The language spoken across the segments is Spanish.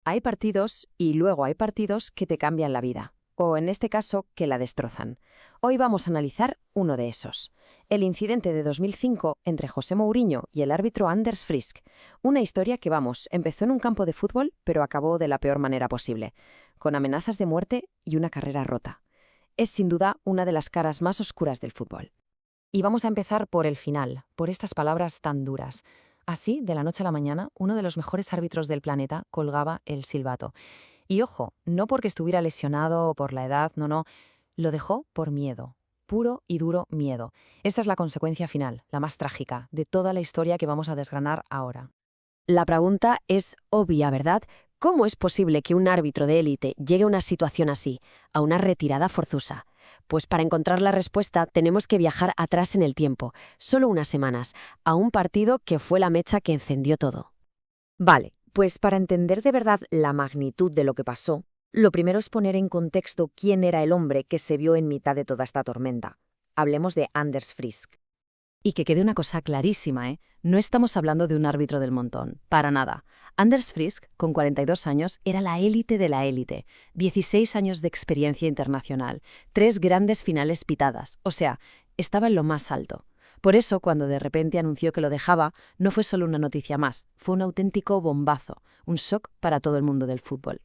Hay partidos y luego hay partidos que te cambian la vida, o en este caso, que la destrozan. Hoy vamos a analizar uno de esos. El incidente de 2005 entre José Mourinho y el árbitro Anders Frisk. Una historia que, empezó en un campo de fútbol, pero acabó de la peor manera posible, con amenazas de muerte y una carrera rota. Es sin duda una de las caras más oscuras del fútbol. Y vamos a empezar por el final, por estas palabras tan duras. Así, de la noche a la mañana, uno de los mejores árbitros del planeta colgaba el silbato. Y ojo, no porque estuviera lesionado o por la edad, no, lo dejó por miedo. Puro y duro miedo. Esta es la consecuencia final, la más trágica, de toda la historia que vamos a desgranar ahora. La pregunta es obvia, ¿verdad? ¿Cómo es posible que un árbitro de élite llegue a una situación así, a una retirada forzosa? Pues para encontrar la respuesta tenemos que viajar atrás en el tiempo, solo unas semanas, a un partido que fue la mecha que encendió todo. Vale, pues para entender de verdad la magnitud de lo que pasó, lo primero es poner en contexto quién era el hombre que se vio en mitad de toda esta tormenta. Hablemos de Anders Frisk. Y que quede una cosa clarísima, no estamos hablando de un árbitro del montón, para nada. Anders Frisk, con 42 años, era la élite de la élite, 16 años de experiencia internacional, 3 grandes finales pitadas, o sea, estaba en lo más alto. Por eso, cuando de repente anunció que lo dejaba, no fue solo una noticia más, fue un auténtico bombazo, un shock para todo el mundo del fútbol.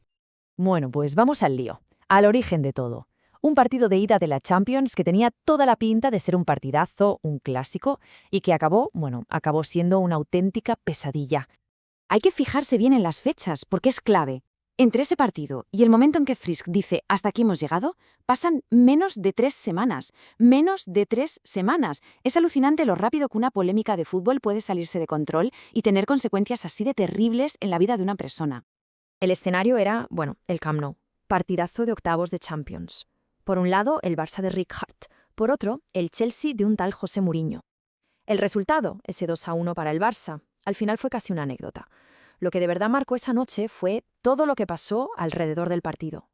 Bueno, pues vamos al lío, al origen de todo. Un partido de ida de la Champions que tenía toda la pinta de ser un partidazo, un clásico, y que acabó siendo una auténtica pesadilla. Hay que fijarse bien en las fechas, porque es clave. Entre ese partido y el momento en que Frisk dice «hasta aquí hemos llegado», pasan menos de 3 semanas. Menos de 3 semanas. Es alucinante lo rápido que una polémica de fútbol puede salirse de control y tener consecuencias así de terribles en la vida de una persona. El escenario era, el Camp Nou. Partidazo de octavos de Champions. Por un lado, el Barça de Rijkaard, por otro, el Chelsea de un tal José Mourinho. El resultado, ese 2-1 para el Barça, al final fue casi una anécdota. Lo que de verdad marcó esa noche fue todo lo que pasó alrededor del partido.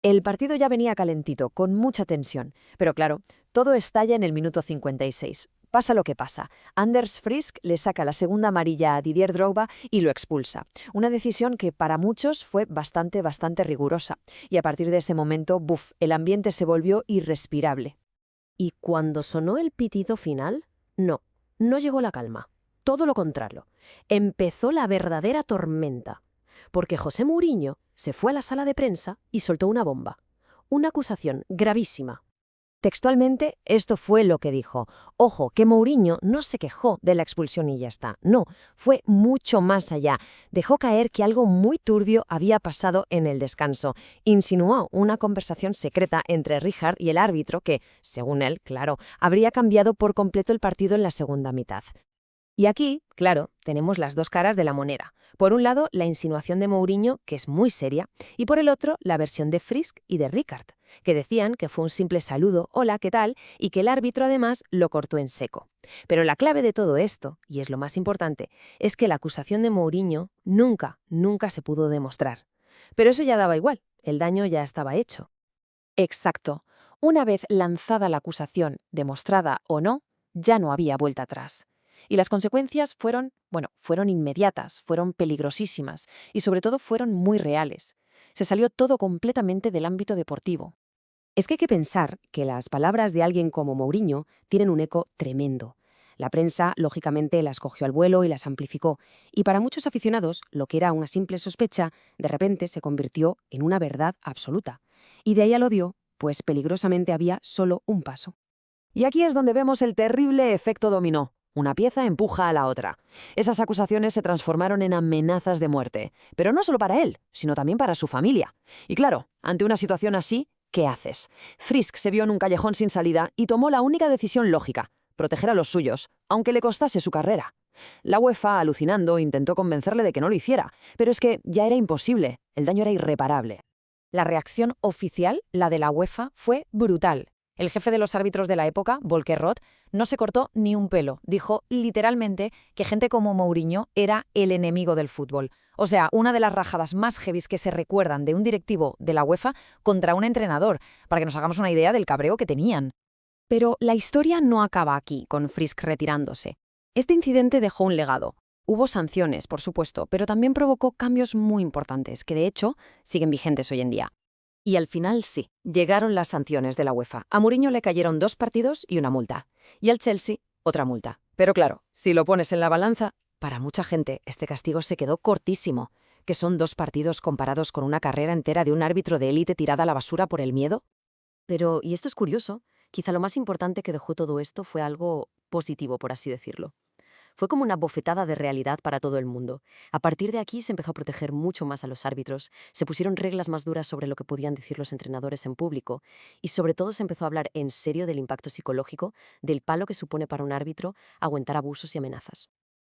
El partido ya venía calentito, con mucha tensión, pero claro, todo estalla en el minuto 56. Pasa lo que pasa. Anders Frisk le saca la segunda amarilla a Didier Drogba y lo expulsa. Una decisión que para muchos fue bastante rigurosa. Y a partir de ese momento, el ambiente se volvió irrespirable. ¿Y cuando sonó el pitido final? No llegó la calma. Todo lo contrario. Empezó la verdadera tormenta. Porque José Mourinho se fue a la sala de prensa y soltó una bomba. Una acusación gravísima. Textualmente, esto fue lo que dijo. Ojo, que Mourinho no se quejó de la expulsión y ya está. No, fue mucho más allá. Dejó caer que algo muy turbio había pasado en el descanso. Insinuó una conversación secreta entre Rijkaard y el árbitro que, según él, claro, habría cambiado por completo el partido en la segunda mitad. Y aquí, claro, tenemos las dos caras de la moneda. Por un lado, la insinuación de Mourinho, que es muy seria, y por el otro, la versión de Frisk y de Rijkaard, que decían que fue un simple saludo, hola, ¿qué tal?, y que el árbitro además lo cortó en seco. Pero la clave de todo esto, y es lo más importante, es que la acusación de Mourinho nunca se pudo demostrar. Pero eso ya daba igual, el daño ya estaba hecho. Exacto. Una vez lanzada la acusación, demostrada o no, ya no había vuelta atrás. Y las consecuencias fueron inmediatas, fueron peligrosísimas y sobre todo fueron muy reales. Se salió todo completamente del ámbito deportivo. Es que hay que pensar que las palabras de alguien como Mourinho tienen un eco tremendo. La prensa, lógicamente, las cogió al vuelo y las amplificó. Y para muchos aficionados, lo que era una simple sospecha, de repente se convirtió en una verdad absoluta. Y de ahí al odio, pues peligrosamente había solo un paso. Y aquí es donde vemos el terrible efecto dominó. Una pieza empuja a la otra. Esas acusaciones se transformaron en amenazas de muerte, pero no solo para él, sino también para su familia. Y claro, ante una situación así, ¿qué haces? Frisk se vio en un callejón sin salida y tomó la única decisión lógica, proteger a los suyos, aunque le costase su carrera. La UEFA, alucinando, intentó convencerle de que no lo hiciera, pero es que ya era imposible, el daño era irreparable. La reacción oficial, la de la UEFA, fue brutal. El jefe de los árbitros de la época, Volker Roth, no se cortó ni un pelo. Dijo literalmente que gente como Mourinho era el enemigo del fútbol. O sea, una de las rajadas más heavies que se recuerdan de un directivo de la UEFA contra un entrenador, para que nos hagamos una idea del cabreo que tenían. Pero la historia no acaba aquí, con Frisk retirándose. Este incidente dejó un legado. Hubo sanciones, por supuesto, pero también provocó cambios muy importantes, que de hecho siguen vigentes hoy en día. Y al final sí, llegaron las sanciones de la UEFA. A Mourinho le cayeron 2 partidos y una multa. Y al Chelsea, otra multa. Pero claro, si lo pones en la balanza, para mucha gente este castigo se quedó cortísimo, que son 2 partidos comparados con una carrera entera de un árbitro de élite tirada a la basura por el miedo. Pero, y esto es curioso, quizá lo más importante que dejó todo esto fue algo positivo, por así decirlo. Fue como una bofetada de realidad para todo el mundo. A partir de aquí se empezó a proteger mucho más a los árbitros, se pusieron reglas más duras sobre lo que podían decir los entrenadores en público y sobre todo se empezó a hablar en serio del impacto psicológico, del palo que supone para un árbitro aguantar abusos y amenazas.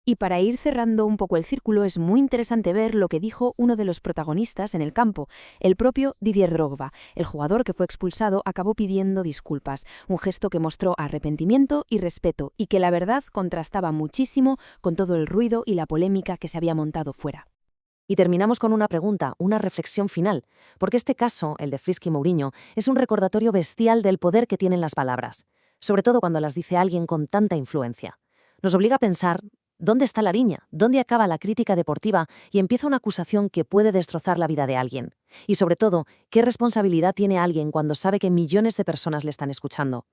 Y para ir cerrando un poco el círculo, es muy interesante ver lo que dijo uno de los protagonistas en el campo, el propio Didier Drogba. El jugador que fue expulsado acabó pidiendo disculpas, un gesto que mostró arrepentimiento y respeto, y que la verdad contrastaba muchísimo con todo el ruido y la polémica que se había montado fuera. Y terminamos con una pregunta, una reflexión final, porque este caso, el de Frisky Mourinho, es un recordatorio bestial del poder que tienen las palabras, sobre todo cuando las dice alguien con tanta influencia. Nos obliga a pensar, ¿dónde está la línea? ¿Dónde acaba la crítica deportiva y empieza una acusación que puede destrozar la vida de alguien? Y sobre todo, ¿qué responsabilidad tiene alguien cuando sabe que millones de personas le están escuchando?